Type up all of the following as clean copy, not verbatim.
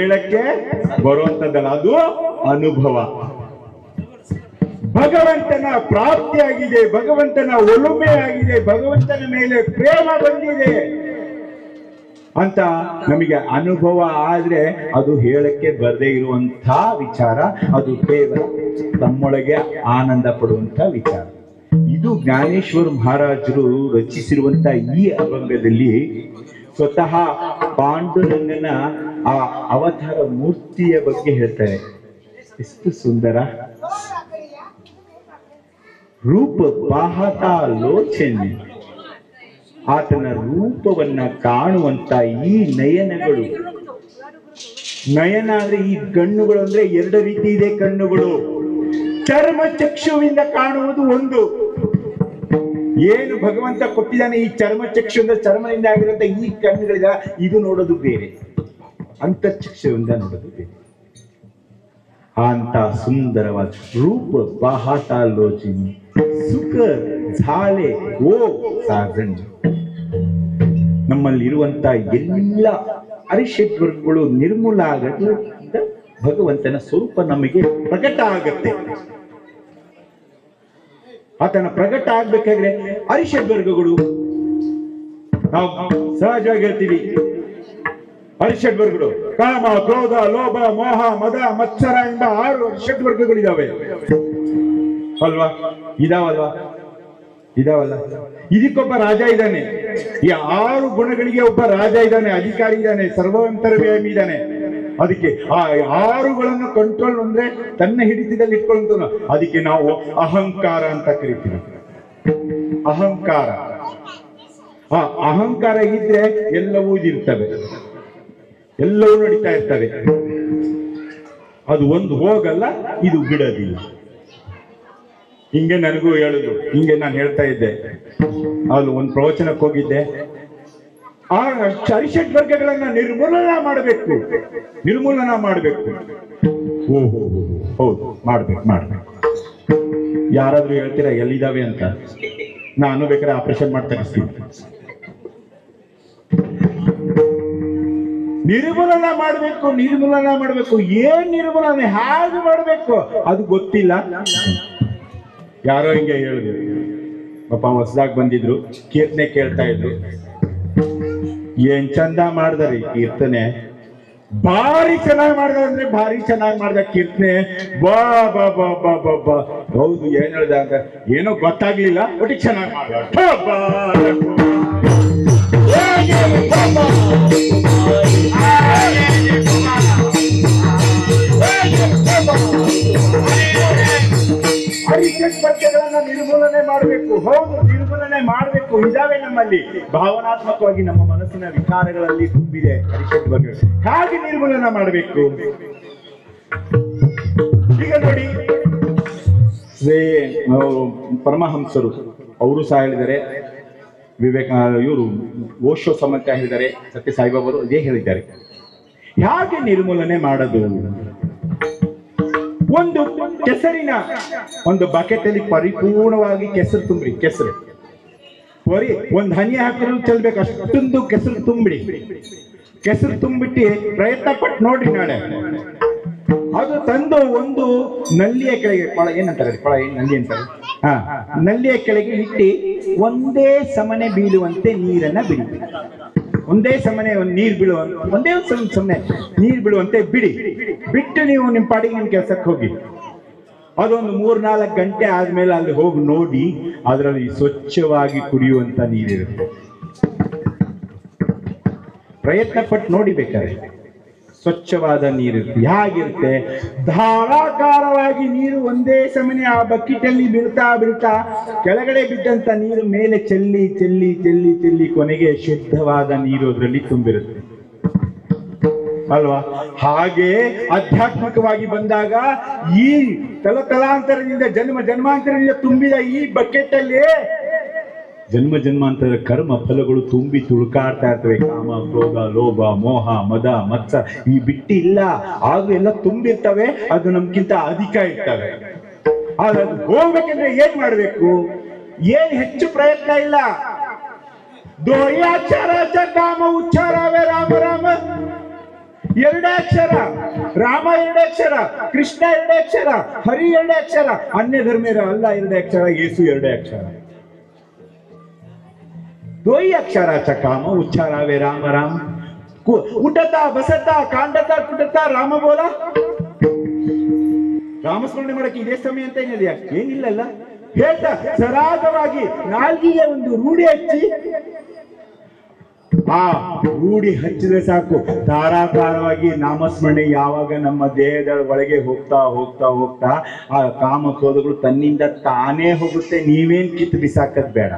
ಹೇಳಕ್ಕೆ ಬರುವಂತದ್ದಲ್ಲ, ಅದು ಅನುಭವ. ಭಗವಂತನ ಪ್ರಾಪ್ತಿಯಾಗಿದೆ, ಭಗವಂತನ ಒಲುಮೆ ಆಗಿದೆ, ಭಗವಂತನ ಮೇಲೆ ಪ್ರೇಮ ಬಂದಿದೆ ಅಂತ ನಮಗೆ ಅನುಭವ ಆದ್ರೆ ಅದು ಹೇಳಕ್ಕೆ ಬರದೇ ಇರುವಂತ ವಿಚಾರ, ಅದು ಕೇವಲ ತಮ್ಮೊಳಗೆ ಆನಂದ ಪಡುವಂತ ವಿಚಾರ. ಇದು ಜ್ಞಾನೇಶ್ವರ ಮಹಾರಾಜರು ರಚಿಸಿರುವಂತ ಈ ಅಭಂಗದಲ್ಲಿ ಸ್ವತಃ ಪಾಂಡುರಂಗನ ಆ ಅವತಾರ ಮೂರ್ತಿಯ ಬಗ್ಗೆ ಹೇಳ್ತಾರೆ. ಎಷ್ಟು ಸುಂದರ ರೂಪ ಪಾಹತ ಲೋಚನೆ, ಆತನ ರೂಪವನ್ನ ಕಾಣುವಂತ ಈ ನಯನಗಳು. ನಯನ ಅಂದ್ರೆ ಈ ಕಣ್ಣುಗಳು ಅಂದ್ರೆ ಎರಡು ರೀತಿ ಇದೆ. ಕಣ್ಣುಗಳು ಚರ್ಮ ಚಕ್ಷುವಿಂದ ಕಾಣುವುದು ಒಂದು, ಏನು ಭಗವಂತ ಕೊಟ್ಟಿದ್ದಾನೆ ಈ ಚರ್ಮ ಚಕ್ಷುವಿಂದ, ಚರ್ಮದಿಂದ ಆಗಿರುವಂತ ಈ ಕಣ್ಣುಗಳಿಂದ ಇದು ನೋಡೋದು ಬೇರೆ, ಅಂತರ್ಚಕ್ಷುವಿಂದ ನೋಡೋದು ಬೇರೆ. ಅಂತ ಸುಂದರವಾದ ರೂಪ ಬಾಹಾಟಾಲೋಚನೆ ಸುಖ ಝಾಲೆ ಓ ಸಾಗಣ್. ನಮ್ಮಲ್ಲಿರುವಂತ ಎಲ್ಲ ಅರಿಷಡ್ವರ್ಗಗಳು ನಿರ್ಮೂಲ ಆಗದು, ಭಗವಂತನ ಸ್ವರೂಪ ನಮಗೆ ಪ್ರಕಟ ಆಗತ್ತೆ. ಆತನ ಪ್ರಕಟ ಆಗ್ಬೇಕಾದ್ರೆ ಅರಿಷಡ್ವರ್ಗಗಳು, ನಾವು ಸಹಜವಾಗಿ ಹೇಳ್ತೀವಿ ಅರಿಷಡ್ವರ್ಗಗಳು ಕಾಮ ಕ್ರೋಧ ಲೋಭ ಮೋಹ ಮದ ಮತ್ಸರ ಎಂಬ 6 ಷಡ್ವರ್ಗಗಳಿದಾವೆ ಅಲ್ವಾ? ಇದಾವಲ್ಲ. ಇದಕ್ಕೊಬ್ಬ ರಾಜ ಇದ್ದಾನೆ. ಈ 6 ಗುಣಗಳಿಗೆ ಒಬ್ಬ ರಾಜ ಇದ್ದಾನೆ, ಅಧಿಕಾರಿ ಇದ್ದಾನೆ, ಸರ್ವಾಂತರ್ಯಾಮಿ ಇದ್ದಾನೆ. ಅದಕ್ಕೆ ಆ 6ಗಳನ್ನು ಕಂಟ್ರೋಲ್ ಅಂದ್ರೆ ತನ್ನ ಹಿಡಿತದಲ್ಲಿ ಇಟ್ಕೊಳ್ಳುವಂತ, ಅದಕ್ಕೆ ನಾವು ಅಹಂಕಾರ ಅಂತ ಕರಿತೀವಿ. ಅಹಂಕಾರ, ಆ ಅಹಂಕಾರ ಇದ್ರೆ ಎಲ್ಲವೂ ಇರ್ತವೆ, ಎಲ್ಲವೂ ನಡೀತಾ ಇರ್ತವೆ. ಅದು ಒಂದು ಹೋಗಲ್ಲ, ಇದು ಬಿಡೋದಿಲ್ಲ. ಹಿಂಗೆ ನನಗೂ ಹೇಳುದು, ಹಿಂಗೆ ನಾನು ಹೇಳ್ತಾ ಇದ್ದೆ. ಅಲ್ಲಿ ಒಂದು ಪ್ರವಚನಕ್ಕೆ ಹೋಗಿದ್ದೆ. ಆ ಅರಿಷಡ್ವರ್ಗಗಳನ್ನ ನಿರ್ಮೂಲನ ಮಾಡಬೇಕು. ಓಹೋ ಹೌದು, ಮಾಡ್ಬೇಕು. ಯಾರಾದ್ರೂ ಹೇಳ್ತೀರಾ ಎಲ್ಲಿದ್ದಾವೆ ಅಂತ? ನಾನು ಬೇಕಾದ್ರೆ ಆಪರೇಷನ್ ಮಾಡಿ ತೆಗಿಸ್ತೀನಿ. ನಿರ್ಮೂಲನ ಮಾಡಬೇಕು. ಏನ್ ನಿರ್ಮೂಲನೆ, ಹೇಗೆ ಮಾಡಬೇಕು ಅದು ಗೊತ್ತಿಲ್ಲ. ಯಾರೋ ಹಿಂಗೆ ಹೇಳಿದ್ರು, ಪಾಪ ಹೊಸದಾಗಿ ಬಂದಿದ್ರು, ಕೀರ್ತನೆ ಕೇಳ್ತಾ ಇದ್ರು. ಏನ್ ಚಂದ ಮಾಡ್ದಾರಿ ಕೀರ್ತನೆ, ಭಾರಿ ಚೆನ್ನಾಗಿ ಮಾಡ್ದ, ಭಾರಿ ಚೆನ್ನಾಗಿ ಮಾಡ್ದ ಕೀರ್ತನೆ. ಬಾ ಬಾ ಬಾ ಬಾ ಬಾ ಬಾ ಹೌದು, ಏನ್ ಹೇಳ್ದ ಅಂತ ಏನೋ ಗೊತ್ತಾಗ್ಲಿಲ್ಲ, ಒಟ್ಟಿಗೆ ಚೆನ್ನಾಗಿ ಮಾಡ್ದ. ಅರಿಷಡ್ವರ್ಗಗಳನ್ನ ನಿರ್ಮೂಲನೆ ಮಾಡಬೇಕು. ಹೌದು, ನಿರ್ಮೂಲನೆ ಮಾಡಬೇಕು. ಇದಾವೆ ನಮ್ಮಲ್ಲಿ, ಭಾವನಾತ್ಮಕವಾಗಿ ನಮ್ಮ ಮನಸ್ಸಿನ ವಿಚಾರಗಳಲ್ಲಿ ತುಂಬಿದೆ ಅರಿಷಡ್ವರ್ಗಗಳು. ಹೇಗೆ ನಿರ್ಮೂಲನ ಮಾಡಬೇಕು? ಈಗ ನೋಡಿ, ಪರಮಹಂಸರು ಅವರು ಸಹ ಹೇಳಿದ್ದಾರೆ, ಇವರು ಓಶೋ ಸಮಂತ ಹೇಳಿದ್ದಾರೆ, ಸತ್ಯ ಸಾಯಿಬಾಬರು ಅದೇ ಹೇಳಿದ್ದಾರೆ. ಹೇಗೆ ನಿರ್ಮೂಲನೆ ಮಾಡೋದು? ಒಂದು ಕೆಸರಿನ ಒಂದು ಬಕೆಟ್ ಅಲ್ಲಿ ಪರಿಪೂರ್ಣವಾಗಿ ಕೆಸರು ತುಂಬ್ರಿ. ಕೆಸರು ಒಂದು ಹನಿ ಹಾಕಿದ್ರು ಚೆಲ್ಬೇಕು, ಅಷ್ಟೊಂದು ಕೆಸರು ತುಂಬಿಡಿ. ಕೆಸರು ತುಂಬಿಟ್ಟು ಪ್ರಯತ್ನ ಪಟ್ಟು ನೋಡ್ರಿ. ನಾಳೆ ಅದು ತಂದು ಒಂದು ನಲ್ಲಿಯ ಕೆಳಗೆ, ಕೊಳ ಏನಂತಾರೆ, ಕೊಳ ನಲ್ಲಿ ಅಂತಾರೆ, ನಲ್ಲಿಯ ಕೆಳಗೆ ಇಟ್ಟು ಒಂದೇ ಸಮನೆ ಬೀಳುವಂತೆ ನೀರನ್ನ ಬಿಡಿ. ಒಂದೇ ಸಮನೆ ನೀರು ಬೀಳುವಂತೆ, ಒಂದೇ ಸಮನೆ ನೀರು ಬೀಳುವಂತೆ ಬಿಟ್ಟು ನೀವು ನಿಮ್ಮ ಪಾಡಿಗೆ ನಿಮ್ಮ ಕೆಲಸಕ್ಕೆ ಹೋಗಿ. ಅದೊಂದು 3-4 ಗಂಟೆ ಆದ್ಮೇಲೆ ಅಲ್ಲಿ ಹೋಗಿ ನೋಡಿ, ಅದರಲ್ಲಿ ಸ್ವಚ್ಛವಾಗಿ ಕುಡಿಯುವಂತ ನೀರಿರುತ್ತೆ. ಪ್ರಯತ್ನ ಪಟ್ಟು ನೋಡಿ ಬೇಕಾದ್ರೆ, ಸ್ವಚ್ಛವಾದ ನೀರಿರುತ್ತೆ. ಹೇಗಿರುತ್ತೆ? ಧಾರಾಕಾರವಾಗಿ ನೀರು ಒಂದೇ ಸಮನೆ ಆ ಬಕೆಟ್ ಅಲ್ಲಿ ಬೀಳ್ತಾ ಕೆಳಗಡೆ ಬಿದ್ದಂತ ನೀರು ಮೇಲೆ ಚೆಲ್ಲಿ ಕೊನೆಗೆ ಶುದ್ಧವಾದ ನೀರು ಅದರಲ್ಲಿ ತುಂಬಿರುತ್ತೆ ಅಲ್ವಾ? ಹಾಗೆ ಆಧ್ಯಾತ್ಮಿಕವಾಗಿ ಬಂದಾಗ ಈ ತಲಾಂತರದಿಂದ ಜನ್ಮಾಂತರದಿಂದ ತುಂಬಿದ ಈ ಬಕೆಟ್ ಅಲ್ಲಿ ಜನ್ಮಾಂತರದ ಕರ್ಮ ಫಲಗಳು ತುಂಬಿ ತುಳುಕಾಡ್ತಾ ಇರ್ತವೆ. ಕಾಮ ಕ್ರೋಧ ಲೋಭ ಮೋಹ ಮದ ಮತ್ಸ ಈ ಬಿಟ್ಟಿಲ್ಲ, ಆಗ ಎಲ್ಲ ತುಂಬಿರ್ತವೆ. ಅದು ನಮ್ಗಿಂತ ಅಧಿಕ ಇರ್ತವೆ. ಆದ್ರೆ ಅದು ಹೋಗ್ಬೇಕಂದ್ರೆ ಏನ್ ಮಾಡ್ಬೇಕು? ಏನ್ ಹೆಚ್ಚು ಪ್ರಯತ್ನ ಇಲ್ಲ. ದೋಯಾಚಾರ ಕಾಮ ಉಚ್ಚಾರವೇ ರಾಮ ರಾಮ. ಎರಡೇ ಅಕ್ಷರ. ರಾಮ ಎರಡೇ ಅಕ್ಷರ, ಕೃಷ್ಣ ಎರಡೇ ಅಕ್ಷರ, ಹರಿ ಎರಡೇ ಅಕ್ಷರ, ಅನ್ಯ ಧರ್ಮೀಯರ ಅಲ್ಲ ಎರಡೇ ಅಕ್ಷರ, ಯೇಸು ಎರಡೇ ಅಕ್ಷರ. दोई अक्षराचा काम उच्चारावे राम राम. उठता बसता कांडता कुटता ರಾಮ ಬೋಲ. ರಾಮಸ್ಮರಣೆ ಮಾಡಕ್ಕೆ ಇದೇ ಸಮಯ ಅಂತ ಏನಿದೆಯಾ? ಏನಿಲ್ಲಲ್ಲ. ಹೇಳ್ತಾ ಸರಾಗವಾಗಿ ನಾಲ್ಗಿಗೆ ಒಂದು ರೂಢಿ ಹಚ್ಚಿ, ಆ ರೂಢಿ ಹಚ್ಚಿದ್ರೆ ಸಾಕು, ಧಾರಾಕಾರವಾಗಿ ನಾಮಸ್ಮರಣೆ ಯಾವಾಗ ನಮ್ಮ ದೇಹದ ಒಳಗೆ ಹೋಗ್ತಾ ಹೋಗ್ತಾ ಹೋಗ್ತಾ ಆ ಕಾಮ ಕ್ರೋಧಗಳು ತನ್ನಿಂದ ತಾನೇ ಹೋಗುತ್ತೆ. ನೀವೇನ್ ಕಿತ್ತು ಬಿಸಾಕದ್ ಬೇಡ,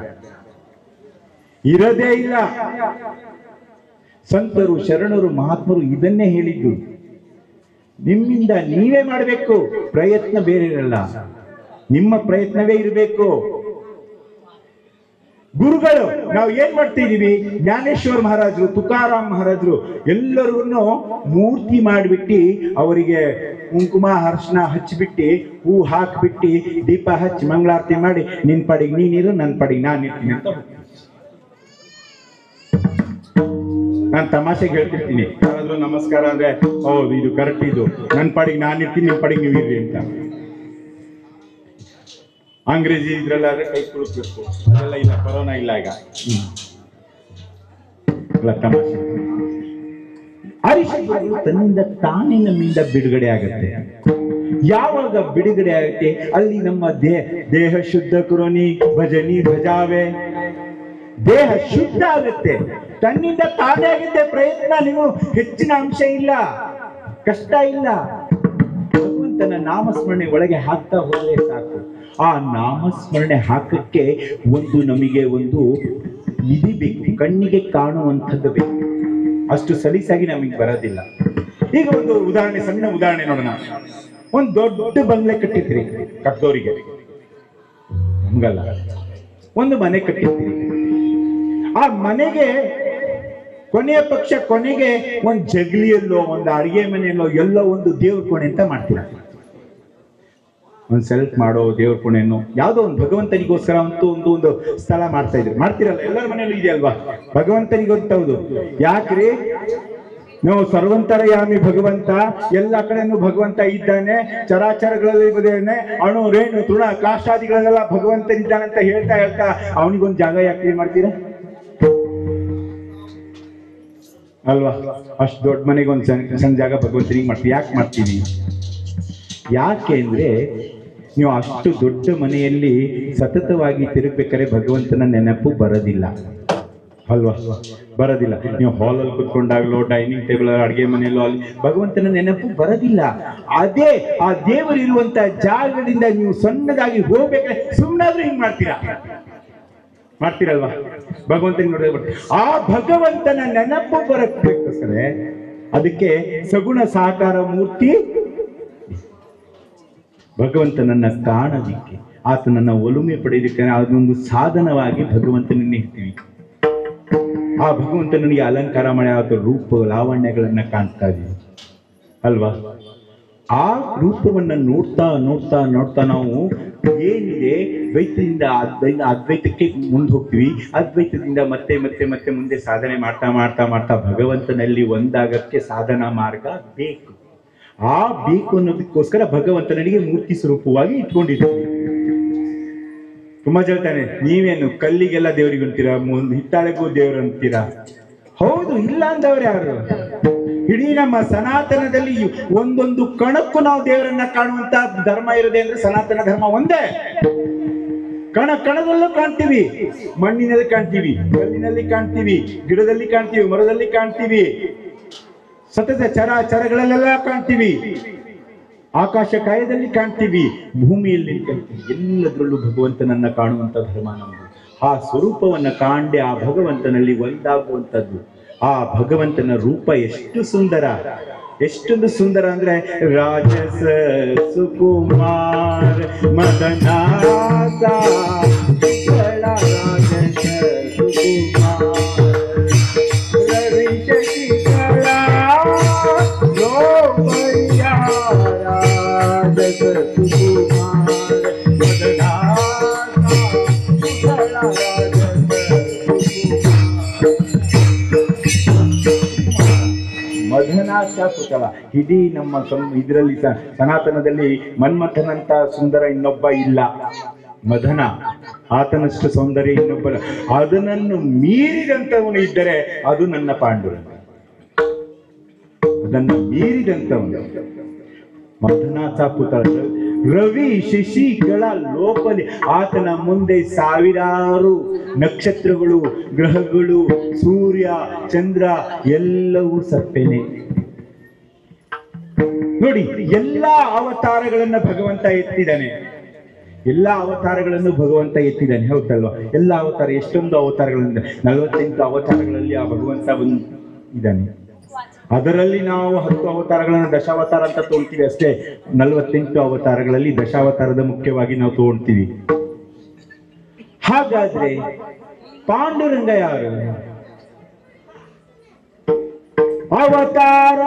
ಇರದೇ ಇಲ್ಲ. ಸಂತರು ಶರಣರು ಮಹಾತ್ಮರು ಇದನ್ನೇ ಹೇಳಿದ್ದು. ನಿಮ್ಮಿಂದ ನೀವೇ ಮಾಡಬೇಕು, ಪ್ರಯತ್ನ ಬೇರೆ ಇರಲ್ಲ, ನಿಮ್ಮ ಪ್ರಯತ್ನವೇ ಇರಬೇಕು. ಗುರುಗಳು ನಾವು ಏನ್ ಮಾಡ್ತಿದೀವಿ? ಜ್ಞಾನೇಶ್ವರ ಮಹಾರಾಜರು, ತುಕಾರಾಮ್ ಮಹಾರಾಜರು ಎಲ್ಲರನ್ನು ಮೂರ್ತಿ ಮಾಡಿಬಿಟ್ಟು ಅವರಿಗೆ ಕುಂಕುಮ ಅರ್ಶನ ಹಚ್ಚಿಬಿಟ್ಟು ಹೂ ಹಾಕ್ಬಿಟ್ಟು ದೀಪ ಹಚ್ಚಿ ಮಂಗಳಾರತಿ ಮಾಡಿ ನಿನ್ ಪಡಿಗೆ ನೀನಿರು, ನನ್ನ ಪಡಿಗೆ ನಾನು ಇರ್ತೀನಿ ಅಂತ ನಾನು ತಮಾಷೆಗೆ ಹೇಳ್ತಿರ್ತೀನಿ. ಯಾರಾದ್ರೂ ನಮಸ್ಕಾರ ಅಂದ್ರೆ ಹೌದು ಇದು ಕರೆಕ್ಟ್, ಇದು ನನ್ನ ಪಾಡಿಗೆ ನಾನು ಇರ್ತೀನಿ, ನಿಮ್ಮ ಪಾಡಿಗೆ ನೀವು ಇರ್ರಿ ಅಂತ. ಅಂಗ್ರೇಜಿ ಇದ್ರಲ್ಲಾದ್ರೆ ಕೈ ಕುಳಿಸ್ಬೇಕು, ಅದೆಲ್ಲ ಇಲ್ಲ, ಕೊರೋನಾ ಇಲ್ಲ ಈಗ. ಅಲ್ಲ ತಮಾಷೆ. ತನ್ನಿಂದ ತಾನೇ ನಮ್ಮಿಂದ ಬಿಡುಗಡೆ ಆಗತ್ತೆ. ಯಾವಾಗ ಬಿಡುಗಡೆ ಆಗುತ್ತೆ ಅಲ್ಲಿ ನಮ್ಮ ದೇಹ ಶುದ್ಧ ಕುರೋನಿ ಭಜನಿ ಭಜಾವೆ, ದೇಹ ಶುದ್ಧ ಆಗುತ್ತೆ, ತನ್ನಿಂದ ತಾನೇ ಆಗುತ್ತೆ. ಪ್ರಯತ್ನ ನೀವು ಹೆಚ್ಚಿನ ಅಂಶ ಇಲ್ಲ, ಕಷ್ಟ ಇಲ್ಲ. ಭಗವಂತನ ನಾಮಸ್ಮರಣೆ ಒಳಗೆ ಹಾಕ್ತಾ ಹೋದ್ರೆ ಸಾಕು. ಆ ನಾಮಸ್ಮರಣೆ ಹಾಕಕ್ಕೆ ನಮಗೆ ಒಂದು ನಿಧಿ ಬೇಕು, ಕಣ್ಣಿಗೆ ಕಾಣುವಂಥದ್ದು ಬೇಕು. ಅಷ್ಟು ಸಲೀಸಾಗಿ ನಮಗೆ ಬರೋದಿಲ್ಲ. ಈಗ ಒಂದು ಉದಾಹರಣೆ, ಸಣ್ಣ ಉದಾಹರಣೆ ನೋಡೋಣ. ಒಂದು ದೊಡ್ಡ ಬಂಗ್ಲೆ ಕಟ್ಟಿದ್ರಿ ಕಟ್ಟೋರಿಗೆ, ಹಂಗಲ್ಲ, ಒಂದು ಮನೆ ಕಟ್ಟಿದ್ರಿ. ಆ ಮನೆಗೆ ಕೊನೆಯ ಪಕ್ಷ ಕೊನೆಗೆ ಒಂದು ಜಗಲಿಯಲ್ಲೋ ಒಂದು ಅಡಿಗೆ ಮನೆಯಲ್ಲೋ ಎಲ್ಲೋ ಒಂದು ದೇವ್ರ ಕೋಣೆ ಅಂತ ಮಾಡ್ತೀರ. ಒಂದು ಸೆಲ್ಫ್ ಮಾಡೋ ದೇವ್ರ ಕೋಣೆಯನ್ನು ಯಾವುದೋ ಒಂದು ಭಗವಂತನಿಗೋಸ್ಕರ ಅಂತೂ ಒಂದು ಸ್ಥಳ ಮಾಡ್ತಾ ಇದ್ರು, ಮಾಡ್ತಿರಲ್ಲ, ಎಲ್ಲರ ಮನೆಯಲ್ಲೂ ಇದೆಯಲ್ವಾ? ಭಗವಂತನಿಗೊತ್ತೌದು. ಯಾಕ್ರಿ? ನಾವು ಸರ್ವಂತರಯಾಮಿ ಭಗವಂತ, ಎಲ್ಲ ಕಡೆನೂ ಭಗವಂತ ಇದ್ದಾನೆ, ಚರಾಚರಗಳಲ್ಲಿ ಇದ್ದಾನೆ, ಅಣು ರೇಣು ತೃಣ ಕಾಷ್ಟಾದಿಗಳೆಲ್ಲ ಭಗವಂತನಿದ್ದಾನಂತ ಹೇಳ್ತಾ ಹೇಳ್ತಾ ಅವನಿಗೊಂದು ಜಾಗ ಯಾಕೆ ಮಾಡ್ತೀರಾ ಅಲ್ವಾ? ಅಷ್ಟು ದೊಡ್ಡ ಮನೆಗೆ ಒಂದು ಸಣ್ಣ ಜಾಗ ಭಗವಂತನಿಗೆ ಮಾಡ್ತೀವಿ. ಯಾಕೆ ಮಾಡ್ತೀವಿ? ಯಾಕೆ ಅಂದ್ರೆ ನೀವು ಅಷ್ಟು ದೊಡ್ಡ ಮನೆಯಲ್ಲಿ ಸತತವಾಗಿ ತಿರುಗ್ಬೇಕಾದ್ರೆ ಭಗವಂತನ ನೆನಪು ಬರೋದಿಲ್ಲ ಅಲ್ವಾ? ಬರೋದಿಲ್ಲ. ನೀವು ಹಾಲಲ್ಲಿ ಕುತ್ಕೊಂಡಾಗ್ಲೋ, ಡೈನಿಂಗ್ ಟೇಬಲ್, ಅಡುಗೆ ಮನೆಯಲ್ಲೋ ಅಲ್ಲಿ ಭಗವಂತನ ನೆನಪು ಬರೋದಿಲ್ಲ. ಅದೇ ಆ ದೇವರು ಇರುವಂತ ಜಾಗದಿಂದ ನೀವು ಸಣ್ಣದಾಗಿ ಹೋಗ್ಬೇಕಾದ್ರೆ ಸುಮ್ಮನಾದ್ರೂ ಹಿಂಗ್ ಮಾಡ್ತೀರಲ್ವಾ? ಭಗವಂತನ ನೋಡಿದ್ರೆ ಆ ಭಗವಂತನ ನೆನಪು ಬರಬೇಕೋಸ್ಕರ ಅದಕ್ಕೆ ಸಗುಣ ಸಾಕಾರ ಮೂರ್ತಿ ಭಗವಂತನನ್ನ ಕಾಣೋದಿಕ್ಕೆ, ಆತನನ್ನ ಒಲುಮೆ ಪಡೆಯೋದಕ್ಕೆ ಅದೊಂದು ಸಾಧನವಾಗಿ ಭಗವಂತನನ್ನೇ ಇರ್ತೀವಿ. ಆ ಭಗವಂತನಿಗೆ ಅಲಂಕಾರ ಮಾಡಿ ಆತ ರೂಪ ಲಾವಣ್ಯಗಳನ್ನ ಕಾಣ್ತಾ ಇದೀವಿ ಅಲ್ವಾ? ಆ ರೂಪವನ್ನ ನೋಡ್ತಾ ನೋಡ್ತಾ ನೋಡ್ತಾ ನಾವು ಏನಿದೆ ದ್ವೈತದಿಂದ ಅದ್ವೈತಕ್ಕೆ ಮುಂದೆ ಹೋಗ್ತೀವಿ. ಅದ್ವೈತದಿಂದ ಮತ್ತೆ ಮತ್ತೆ ಮತ್ತೆ ಮುಂದೆ ಸಾಧನೆ ಮಾಡ್ತಾ ಮಾಡ್ತಾ ಮಾಡ್ತಾ ಭಗವಂತನಲ್ಲಿ ಒಂದಾಗಕ್ಕೆ ಸಾಧನಾ ಮಾರ್ಗ ಬೇಕು. ಆ ಬೇಕು ಅನ್ನೋದಕ್ಕೋಸ್ಕರ ಭಗವಂತನಿಗೆ ಮೂರ್ತಿ ಸ್ವರೂಪವಾಗಿ ಇಟ್ಕೊಂಡಿರ್ತೀವಿ. ತುಂಬಾ ಹೇಳ್ತಾನೆ, ನೀವೇನು ಕಲ್ಲಿಗೆಲ್ಲ ದೇವರಿಗೆ ಅಂತೀರಾ, ಹಿತ್ತಾಳೆಗೂ ದೇವರು ಅಂತೀರಾ? ಹೌದು, ಇಲ್ಲ ಅಂದವ್ರು ಯಾರು? ಇಡೀ ನಮ್ಮ ಸನಾತನದಲ್ಲಿ ಒಂದೊಂದು ಕಣಕ್ಕೂ ನಾವು ದೇವರನ್ನ ಕಾಣುವಂತ ಧರ್ಮ ಇರದೆ ಅಂದ್ರೆ ಸನಾತನ ಧರ್ಮ ಒಂದೇ. ಕಣ ಕಣದಲ್ಲೂ ಕಾಣ್ತೀವಿ, ಮಣ್ಣಿನಲ್ಲಿ ಕಾಣ್ತೀವಿ, ಕಲ್ಲಿನಲ್ಲಿ ಕಾಣ್ತೀವಿ, ಗಿಡದಲ್ಲಿ ಕಾಣ್ತೀವಿ, ಮರದಲ್ಲಿ ಕಾಣ್ತೀವಿ, ಸತತ ಚರಗಳಲ್ಲೆಲ್ಲ ಕಾಣ್ತೀವಿ, ಆಕಾಶ ಕಾಯದಲ್ಲಿ ಕಾಣ್ತೀವಿ, ಭೂಮಿಯಲ್ಲಿ ಕಾಣ್ತೀವಿ. ಎಲ್ಲದರಲ್ಲೂ ಭಗವಂತನನ್ನ ಕಾಣುವಂತ ಧರ್ಮ ನಮ್ಮದು. ಆ ಸ್ವರೂಪವನ್ನ ಕಾಂಡೆ ಆ ಭಗವಂತನಲ್ಲಿ ಒಂದಾಗುವಂಥದ್ದು. ಆ ಭಗವಂತನ ರೂಪ ಎಷ್ಟು ಸುಂದರ, ಎಷ್ಟೊಂದು ಸುಂದರ ಅಂದ್ರೆ ರಾಜಸ ಸುಕುಮಾರ್ ಮದನಾಸ ಮದನಾಸ ಶಾಕುತಳ. ಇಡೀ ನಮ್ಮ ಇದರಲ್ಲಿ ಸನಾತನದಲ್ಲಿ ಮನ್ಮಥನಂತ ಸುಂದರ ಇನ್ನೊಬ್ಬ ಇಲ್ಲ. ಮದನ ಆತನಷ್ಟು ಸೌಂದರ್ಯ ಇನ್ನೊಬ್ಬರ. ಅದನ್ನು ಮೀರಿದಂತವನು ಇದ್ದರೆ ಅದು ನನ್ನ ಪಾಂಡುರಂಗ. ಅದನ್ನು ಮೀರಿದಂತವನು ಮದನಾಥ ಪುತ್ರ. ರವಿ ಶಶಿಗಳ ಲೋಪಲಿ ಆತನ ಮುಂದೆ ಸಾವಿರಾರು ನಕ್ಷತ್ರಗಳು, ಗ್ರಹಗಳು, ಸೂರ್ಯ ಚಂದ್ರ ಎಲ್ಲವೂ ಸಪ್ಪೆನೆ. ನೋಡಿ, ಎಲ್ಲಾ ಅವತಾರಗಳನ್ನ ಭಗವಂತ ಎತ್ತಿದ್ದಾನೆ. ಎಲ್ಲಾ ಅವತಾರಗಳನ್ನು ಭಗವಂತ ಎತ್ತಿದ್ದಾನೆ, ಹೌದಲ್ವಾ? ಎಲ್ಲ ಅವತಾರ, ಎಷ್ಟೊಂದು ಅವತಾರಗಳಿಂದ 48 ಅವತಾರಗಳಲ್ಲಿ ಆ ಭಗವಂತ ಇದ್ದಾನೆ. ಅದರಲ್ಲಿ ನಾವು 10 ಅವತಾರಗಳನ್ನು ದಶಾವತಾರ ಅಂತ ತಗೊಳ್ತೀವಿ ಅಷ್ಟೇ. 48 ಅವತಾರಗಳಲ್ಲಿ ದಶಾವತಾರದ ಮುಖ್ಯವಾಗಿ ನಾವು ತಗೊಳ್ತೀವಿ. ಹಾಗಾದ್ರೆ ಪಾಂಡುರಂಗ ಯಾರು? ಅವತಾರ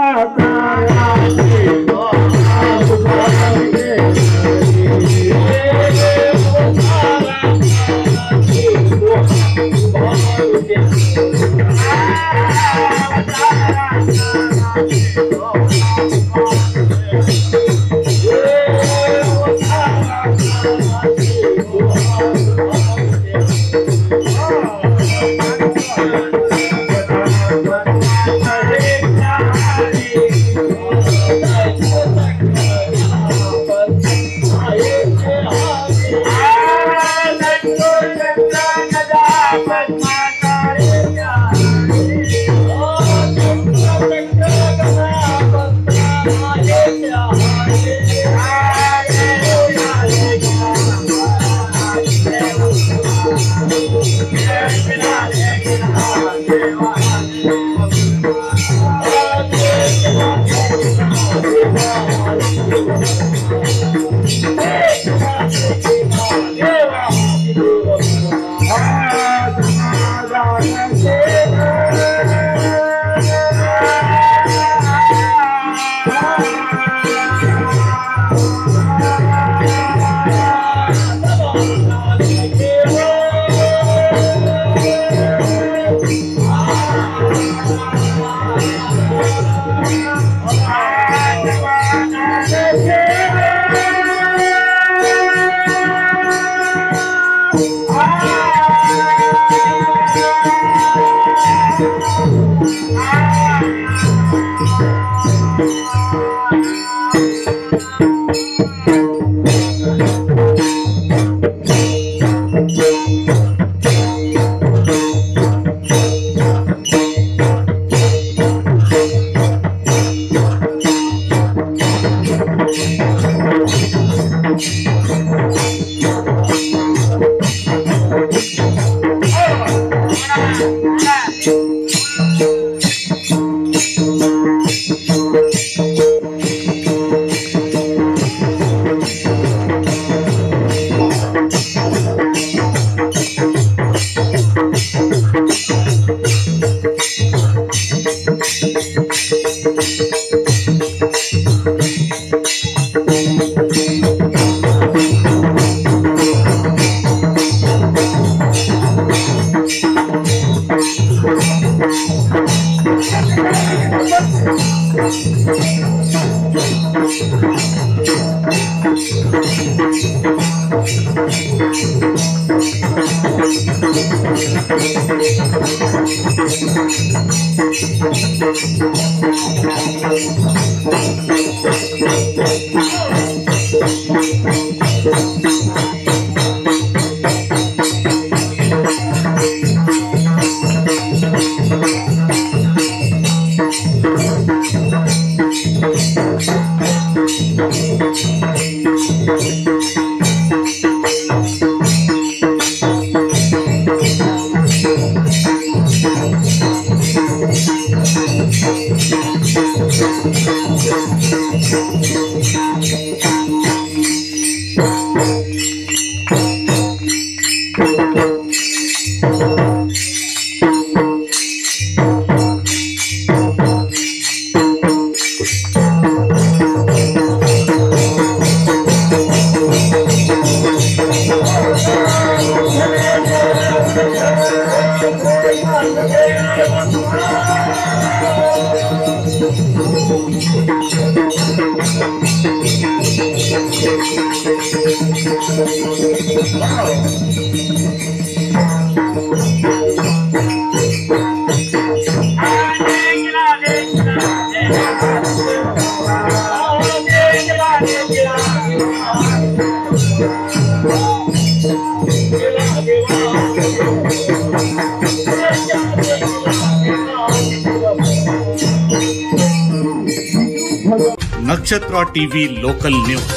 ನಕ್ಷತ್ರ ಟಿವಿ ಲೋಕಲ್ ನ್ಯೂಸ್,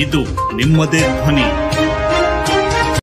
ಇದು ನಿಮ್ಮದೇ ಧ್ವನಿ.